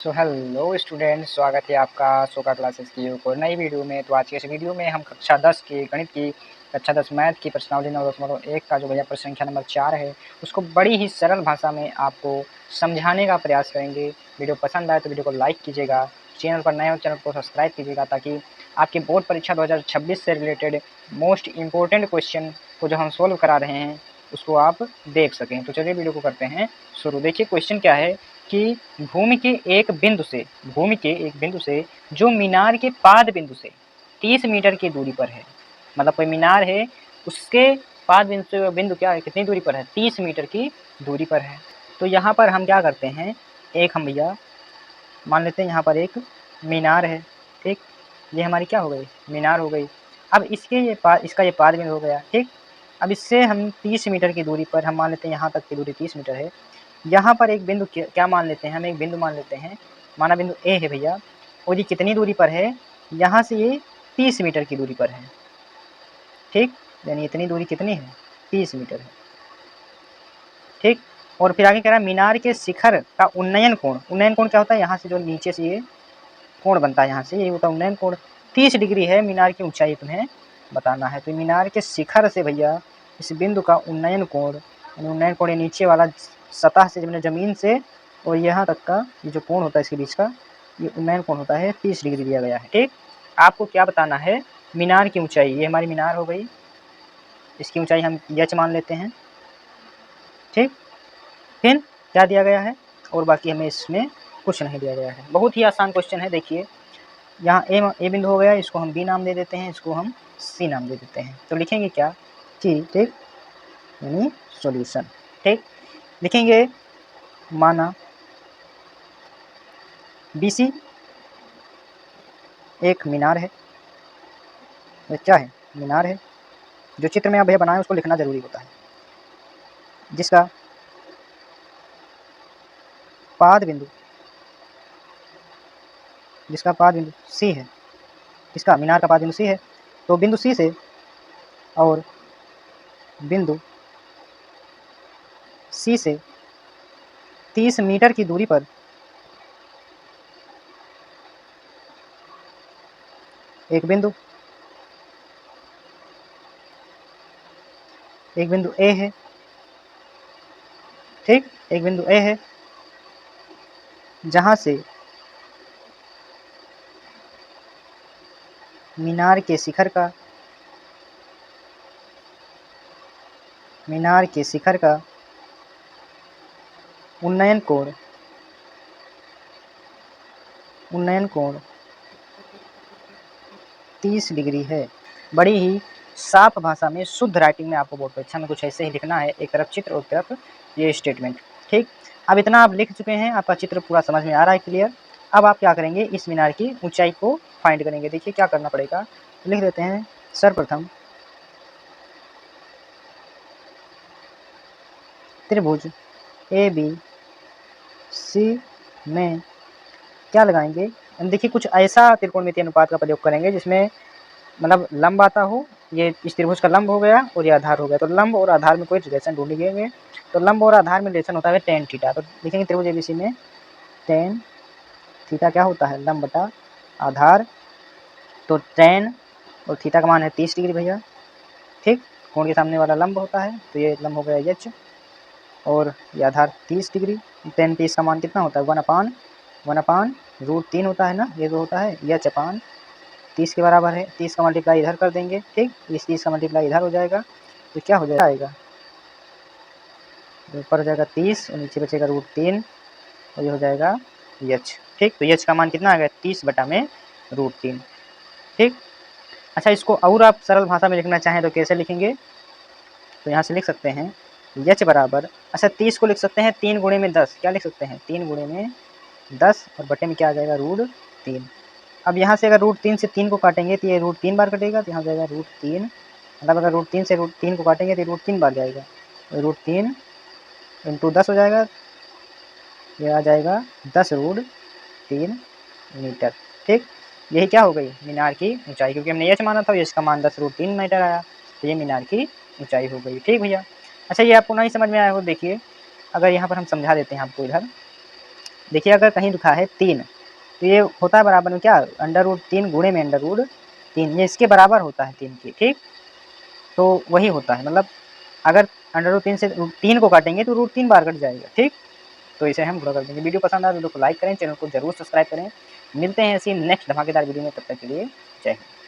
So hello student, स्वागत है आपका सोका क्लासेस की एक और नई वीडियो में। तो आज के इस वीडियो में हम कक्षा 10 की गणित की, कक्षा 10 मैथ की प्रश्नावली 9.1 का जो भैया प्रश्न संख्या नंबर 4 है उसको बड़ी ही सरल भाषा में आपको समझाने का प्रयास करेंगे। वीडियो पसंद आए तो वीडियो को लाइक कीजिएगा, चैनल पर नए हो चैनल को सब्सक्राइब कीजिएगा ताकि आपकी बोर्ड परीक्षा 2026 से रिलेटेड मोस्ट इम्पोर्टेंट क्वेश्चन को जो हम सोल्व करा रहे हैं उसको आप देख सकें। तो चलिए वीडियो को करते हैं शुरू। देखिए क्वेश्चन क्या है कि भूमि के एक बिंदु से जो मीनार के पाद बिंदु से 30 मीटर की दूरी पर है, मतलब कोई मीनार है उसके पाद बिंदु से बिंदु क्या है, कितनी दूरी पर है, 30 मीटर की दूरी पर है। तो यहाँ पर हम क्या करते हैं, एक हम भैया मान लेते हैं यहाँ पर एक मीनार है, ठीक, ये हमारी क्या हो गई, मीनार हो गई। अब इसका ये पाद बिंदु हो गया, ठीक। अब इससे हम 30 मीटर की दूरी पर हम मान लेते हैं यहाँ तक की दूरी 30 मीटर है। यहाँ पर एक बिंदु क्या मान लेते हैं, हम एक बिंदु मान लेते हैं, माना बिंदु ए है भैया, और ये कितनी दूरी पर है, यहाँ से ये 30 मीटर की दूरी पर है, ठीक। यानी इतनी दूरी कितनी है, 30 मीटर है, ठीक। और फिर आगे कह रहा है मीनार के शिखर का उन्नयन कोण क्या होता है, यहाँ से जो नीचे से ये कोण बनता है, यहाँ से ये होता है उन्नयन कोण, 30 डिग्री है मीनार की ऊंचाई तुम्हें बताना है। तो मीनार के शिखर से भैया इस बिंदु का उन्नयन कोण ये नीचे वाला सतह से जमीन से और यहाँ तक का ये जो कोण होता है इसके बीच का, ये उन्नयन कोण होता है 30 डिग्री दिया गया है, ठीक। आपको क्या बताना है, मीनार की ऊंचाई, ये हमारी मीनार हो गई, इसकी ऊंचाई हम h मान लेते हैं, ठीक। फिर क्या दिया गया है, और बाकी हमें इसमें कुछ नहीं दिया गया है। बहुत ही आसान क्वेश्चन है। देखिए यहाँ ए बिंदु हो गया, इसको हम बी नाम दे देते हैं, इसको हम सी नाम दे देते हैं। तो लिखेंगे क्या कि, ठीक, यानी सॉल्यूशन, ठीक। लिखेंगे माना BC एक मीनार है, ये क्या है, मीनार है, जो चित्र में आप भैया बनाए उसको लिखना जरूरी होता है, जिसका पाद बिंदु C है, इसका मीनार का पाद बिंदु C है। तो बिंदु C से और बिंदु C से 30 मीटर की दूरी पर एक बिंदु A है, ठीक, एक बिंदु A है जहां से मीनार के शिखर का उन्नयन कोण 30 डिग्री है। बड़ी ही साफ भाषा में, शुद्ध राइटिंग में आपको बोर्ड परीक्षा में कुछ ऐसे ही लिखना है, एक तरफ चित्र और तरफ ये स्टेटमेंट, ठीक। अब इतना आप लिख चुके हैं, आपका चित्र पूरा समझ में आ रहा है, क्लियर। अब आप क्या करेंगे, इस मीनार की ऊंचाई को फाइंड करेंगे। देखिए क्या करना पड़ेगा, लिख देते हैं सर्वप्रथम त्रिभुज ABC में क्या लगाएंगे, देखिए कुछ ऐसा त्रिकोणमितीय अनुपात का प्रयोग करेंगे जिसमें मतलब लंब आता हो, ये इस त्रिभुज का लंब हो गया और ये आधार हो गया। तो लंब और आधार में कोई रिलेशन ढूंढेंगे, तो लंब और आधार में रिलेशन होता है tan थीटा। तो लिखेंगे त्रिभुज ABC में tan थीटा क्या होता है, लंब बटा आधार। तो tan और थीटा का मान है 30 डिग्री भैया, ठीक। कोण के सामने वाला लंब होता है, तो ये लंब हो गया h और ये आधार 30 डिग्री। tan 30 का मान कितना होता है, 1/√3 होता है ना, ये जो होता है h अपान 30 के बराबर है। 30 का मल्टीप्लाई इधर कर देंगे, ठीक, इस 30 का मल्टीप्लाई इधर हो जाएगा, तो क्या हो जाएगा, ऊपर हो जाएगा 30 और नीचे बचेगा √3 और ये हो जाएगा h, ठीक। तो h का मान कितना आ गया, 30/√3, ठीक। अच्छा, इसको और आप सरल भाषा में लिखना चाहें तो कैसे लिखेंगे, तो यहाँ से लिख सकते हैं h बराबर, अच्छा 30 को लिख सकते हैं 3 गुणे में 10, क्या लिख सकते हैं 3 गुणे में 10 और बटे में क्या आ जाएगा √3। अब यहाँ से अगर √3 से 3 को काटेंगे तो ये √3 बार कटेगा, तो यहाँ जाएगा √3, मतलब अगर √3 से √3 को काटेंगे तो √3 बार जाएगा, √3 × 10 हो जाएगा, ये आ जाएगा 10√3 मीटर, ठीक। यही क्या हो गई, मीनार की ऊंचाई, क्योंकि हमने h माना था, इसका मान 10√3 मीटर आया, तो ये मीनार की ऊंचाई हो गई, ठीक भैया। अच्छा, ये आपको नहीं समझ में आया हो, देखिए अगर यहाँ पर हम समझा देते हैं आपको, इधर देखिए अगर कहीं लिखा है 3 तो ये होता है बराबर में क्या √3 गुणे में √3 ये इसके बराबर होता है 3 के, ठीक? तो वही होता है मतलब अगर √3 से √3 को काटेंगे तो √3 बार कट जाएगा, ठीक? तो इसे हम गुणा कर देंगे। वीडियो पसंद आए वीडियो को लाइक करें, चैनल को जरूर सब्सक्राइब करें। मिलते हैं ऐसी नेक्स्ट धमाकेदार वीडियो में, तब तक के लिए जय हिंद।